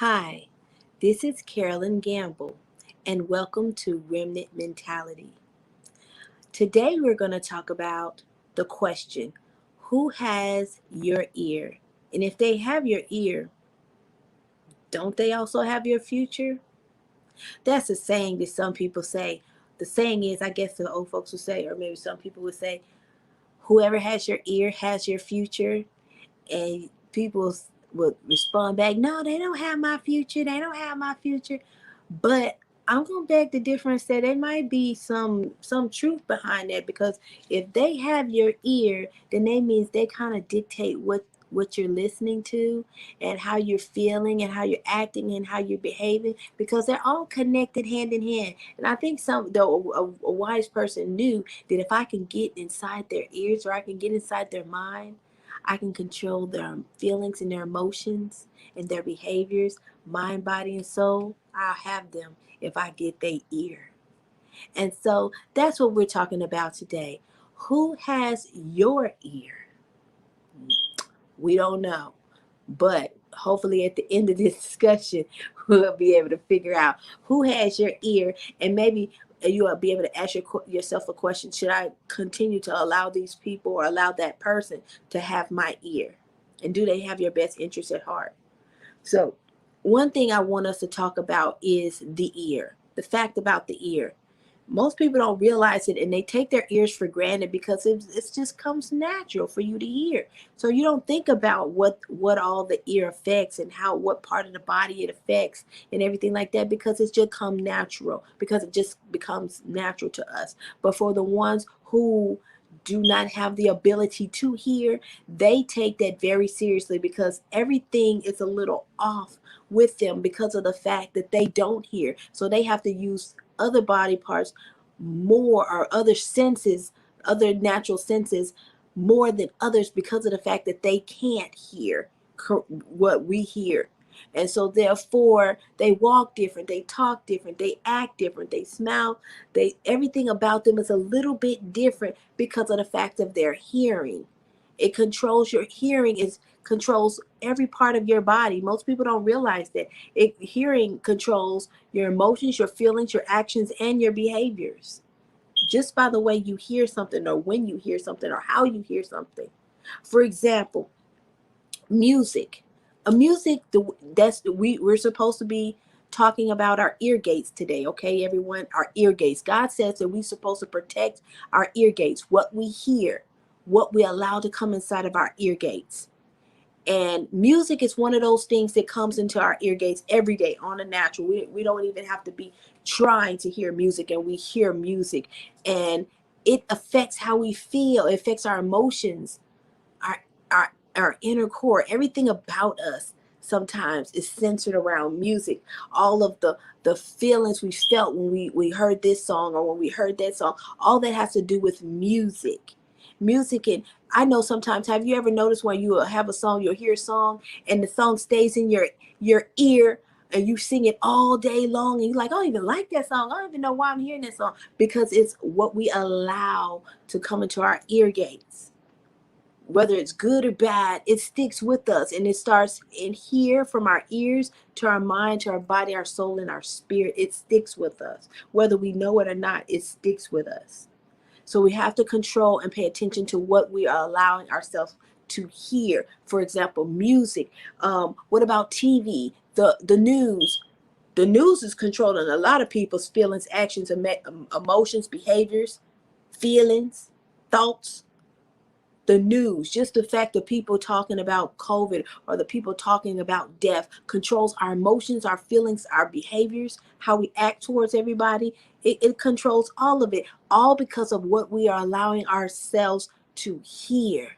Hi, this is Carolyn Gamble, and welcome to Remnant Mentality. Today we're going to talk about the question, who has your ear? And if they have your ear, don't they also have your future? That's a saying that some people say. The saying is, I guess the old folks would say, or maybe some people would say, whoever has your ear has your future. And people would respond back, no, they don't have my future. They don't have my future. But I'm gonna beg the difference that there might be some truth behind that, because if they have your ear, then that means they kind of dictate what you're listening to and how you're feeling and how you're acting and how you're behaving, because they're all connected hand in hand. And I think a wise person knew that if I can get inside their ears, or I can get inside their mind, I can control their feelings and their emotions and their behaviors, mind, body, and soul. I'll have them if I get their ear. And so that's what we're talking about today. Who has your ear? We don't know. But hopefully at the end of this discussion, we'll be able to figure out who has your ear, and maybe you will be able to ask yourself a question. Should I continue to allow these people or allow that person to have my ear? And do they have your best interest at heart? So one thing I want us to talk about is the ear, the fact about the ear. Most people don't realize it, and they take their ears for granted because it just comes natural for you to hear. So you don't think about what all the ear affects and how what part of the body it affects and everything like that, because it's just come natural, because it just becomes natural to us. But for the ones who do not have the ability to hear, they take that very seriously, because everything is a little off with them because of the fact that they don't hear. So they have to use other body parts more, or other senses, other natural senses, more than others, because of the fact that they can't hear what we hear. And so therefore they walk different, they talk different, they act different, they smile, they everything about them is a little bit different because of the fact of their hearing. It controls your hearing, is controls every part of your body. Most people don't realize that hearing controls your emotions, your feelings, your actions, and your behaviors, just by the way you hear something, or when you hear something, or how you hear something. For example, music. A music, we're supposed to be talking about our ear gates today, okay, everyone? Our ear gates. God says that we're supposed to protect our ear gates, what we hear, what we allow to come inside of our ear gates. And music is one of those things that comes into our ear gates every day on a natural. We don't even have to be trying to hear music, and we hear music. And it affects how we feel. It affects our emotions, our our inner core. Everything about us sometimes is centered around music. All of the feelings we felt when we heard this song, or when we heard that song, all that has to do with music. And I know sometimes, have you ever noticed when you have a song, you'll hear a song, and the song stays in your ear, and you sing it all day long, and you're like, I don't even like that song, I don't even know why I'm hearing that song, because it's what we allow to come into our ear gates. Whether it's good or bad, it sticks with us, and it starts in here, from our ears to our mind to our body, our soul, and our spirit. It sticks with us. Whether we know it or not, it sticks with us. So we have to control and pay attention to what we are allowing ourselves to hear. For example, music. What about TV? The news. The news is controlling a lot of people's feelings, actions, emotions, behaviors, feelings, thoughts. The news, just the fact of people talking about COVID, or the people talking about death, controls our emotions, our feelings, our behaviors, how we act towards everybody. It controls all of it, all because of what we are allowing ourselves to hear.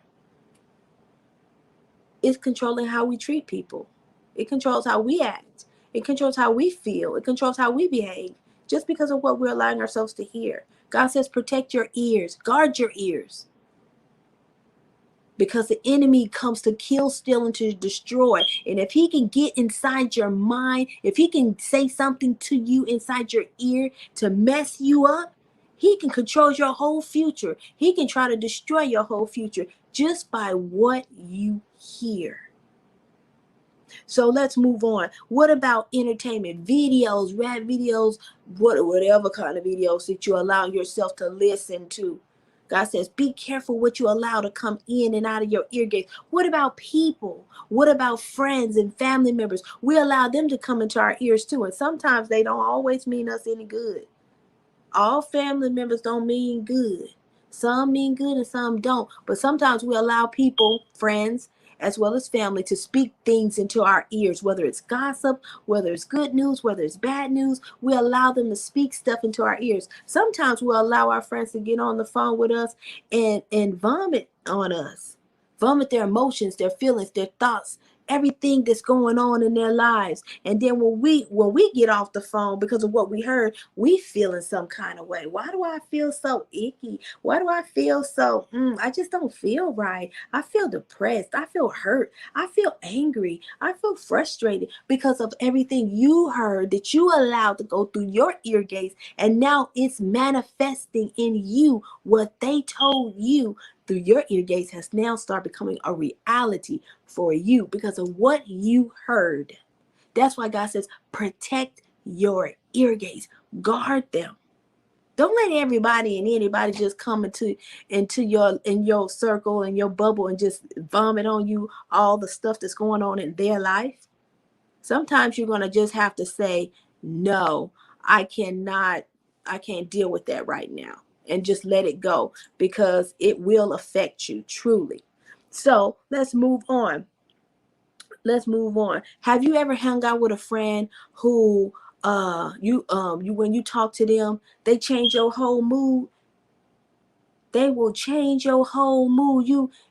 It's controlling how we treat people. It controls how we act. It controls how we feel. It controls how we behave, just because of what we're allowing ourselves to hear. God says, protect your ears, guard your ears, because the enemy comes to kill, steal, and to destroy. And if he can get inside your mind, if he can say something to you inside your ear to mess you up, he can control your whole future. He can try to destroy your whole future just by what you hear. So let's move on. What about entertainment? Videos, rap videos, whatever kind of videos that you allow yourself to listen to. God says, be careful what you allow to come in and out of your ear gates. What about people? What about friends and family members? We allow them to come into our ears too. And sometimes they don't always mean us any good. All family members don't mean good. Some mean good and some don't. But sometimes we allow people, friends, as well as family, to speak things into our ears, whether it's gossip, whether it's good news, whether it's bad news. We allow them to speak stuff into our ears. Sometimes we'll allow our friends to get on the phone with us and vomit on us, vomit their emotions, their feelings, their thoughts, everything that's going on in their lives. And then when we get off the phone because of what we heard, we feel in some kind of way. Why do I feel so icky? Why do I feel so I just don't feel right? I feel depressed. I feel hurt. I feel angry. I feel frustrated because of everything you heard that you allowed to go through your ear gates, and now it's manifesting in you. What they told you through your ear gates has now started becoming a reality for you because of what you heard. That's why God says, protect your ear gates, guard them. Don't let everybody and anybody just come into your circle and your bubble and just vomit on you all the stuff that's going on in their life. Sometimes you're going to just have to say, no, I can't deal with that right now, and just let it go, because it will affect you truly. So let's move on. Have you ever hung out with a friend who you when you talk to them, they change your whole mood? They will change your whole mood.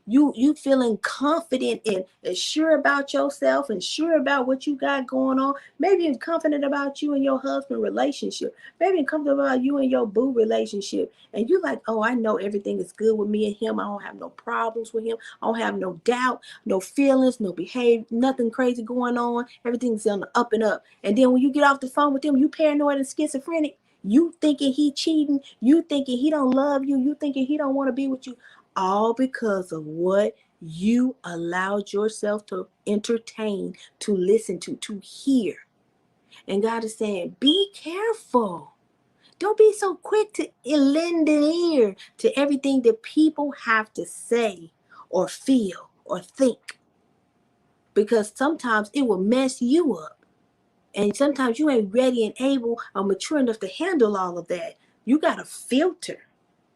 You feeling confident and sure about yourself and sure about what you got going on. Maybe you're confident about you and your husband relationship. Maybe you're confident about you and your boo relationship. And you like, oh, I know everything is good with me and him. I don't have no problems with him. I don't have no doubt, no feelings, no behavior, nothing crazy going on. Everything's on the up and up. And then when you get off the phone with them, you paranoid and schizophrenic. You thinking he cheating, you thinking he don't love you, you thinking he don't want to be with you, all because of what you allowed yourself to entertain, to listen to hear. And God is saying, be careful. Don't be so quick to lend an ear to everything that people have to say or feel or think, because sometimes it will mess you up. And sometimes you ain't ready and able or mature enough to handle all of that. You got to filter.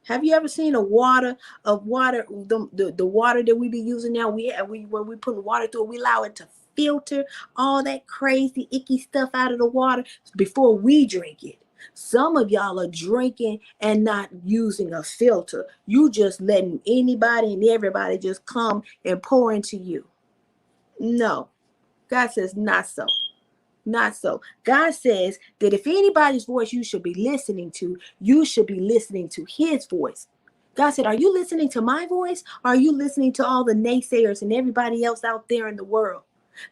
Have you ever seen the water that we be using now? When we put water through it, we allow it to filter all that crazy, icky stuff out of the water before we drink it. Some of y'all are drinking and not using a filter. You just letting anybody and everybody just come and pour into you. No, God says not so. Not so. God says that if anybody's voice you should be listening to, you should be listening to his voice. God said, are you listening to my voice? Or are you listening to all the naysayers and everybody else out there in the world?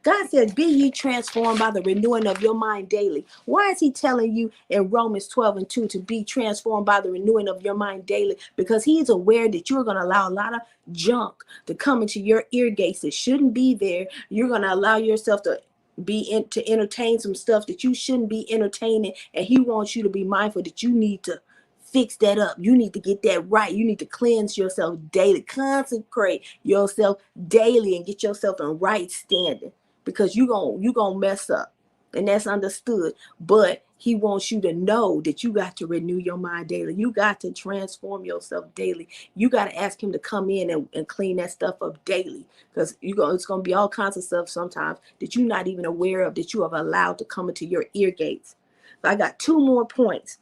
God says, be ye transformed by the renewing of your mind daily. Why is he telling you in Romans 12:2 to be transformed by the renewing of your mind daily? Because he's aware that you're going to allow a lot of junk to come into your ear gates that shouldn't be there. You're going to allow yourself to to entertain some stuff that you shouldn't be entertaining, and he wants you to be mindful that you need to fix that up. You need to get that right. You need to cleanse yourself daily, consecrate yourself daily, and get yourself in right standing, because you gonna mess up, and that's understood. But he wants you to know that you got to renew your mind daily. You got to transform yourself daily. You got to ask him to come in and clean that stuff up daily, because it's going to be all kinds of stuff sometimes that you're not even aware of, that you have allowed to come into your ear gates. So I got 2 more points.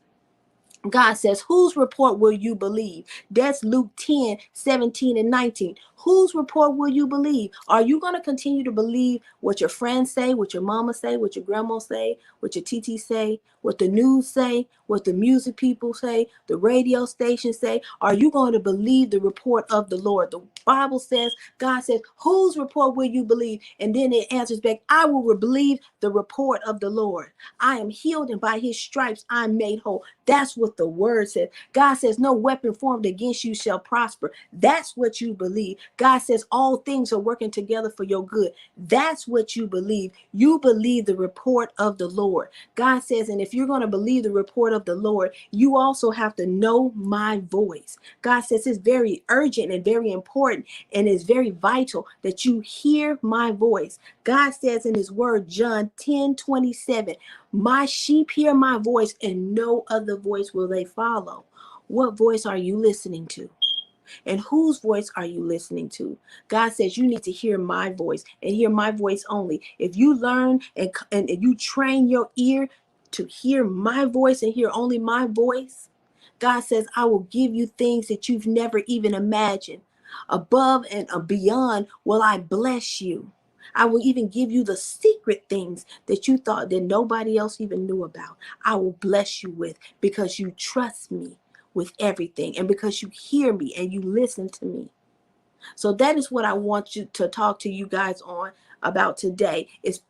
God says, whose report will you believe? That's Luke 10:17-19. Whose report will you believe? Are you going to continue to believe what your friends say, what your mama say, what your grandma say, what your TT say, what the news say, what the music people say, the radio station say? Are you going to believe the report of the Lord, Bible says, God says, whose report will you believe? And then it answers back, I will believe the report of the Lord. I am healed, and by his stripes I'm made whole. That's what the word says. God says, no weapon formed against you shall prosper. That's what you believe. God says, all things are working together for your good. That's what you believe. You believe the report of the Lord. God says, and if you're going to believe the report of the Lord, you also have to know my voice. God says it's very urgent and very important, and it's very vital that you hear my voice. God says in his word, John 10:27, my sheep hear my voice, and no other voice will they follow. What voice are you listening to? And whose voice are you listening to? God says you need to hear my voice and hear my voice only. If you learn and you train your ear to hear my voice and hear only my voice, God says, I will give you things that you've never even imagined. Above and beyond will I bless you. I will even give you the secret things that you thought that nobody else even knew about. I will bless you with, because you trust me with everything, and because you hear me and you listen to me. So that is what I want you to talk to you guys on about today, is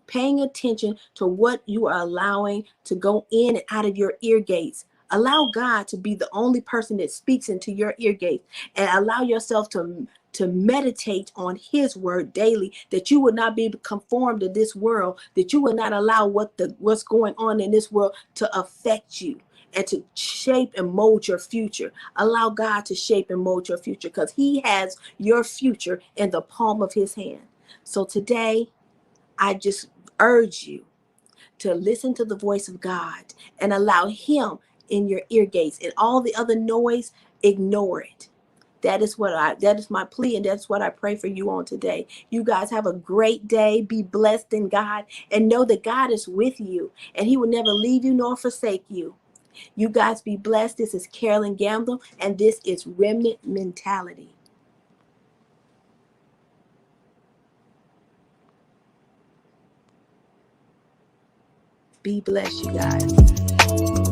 paying attention to what you are allowing to go in and out of your ear gates. Allow God to be the only person that speaks into your ear gates, and allow yourself to meditate on his word daily, that you would not be conformed to this world, that you would not allow what's going on in this world to affect you and to shape and mold your future. Allow God to shape and mold your future, because he has your future in the palm of his hand. So today, I just urge you to listen to the voice of God and allow him in your ear gates, and all the other noise, ignore it. That is my plea, and that's what I pray for you on today. You guys have a great day. Be blessed in God, and know that God is with you, and he will never leave you nor forsake you. You guys be blessed. This is Carolyn Gamble, and this is Remnant Mentality. Be blessed, you guys.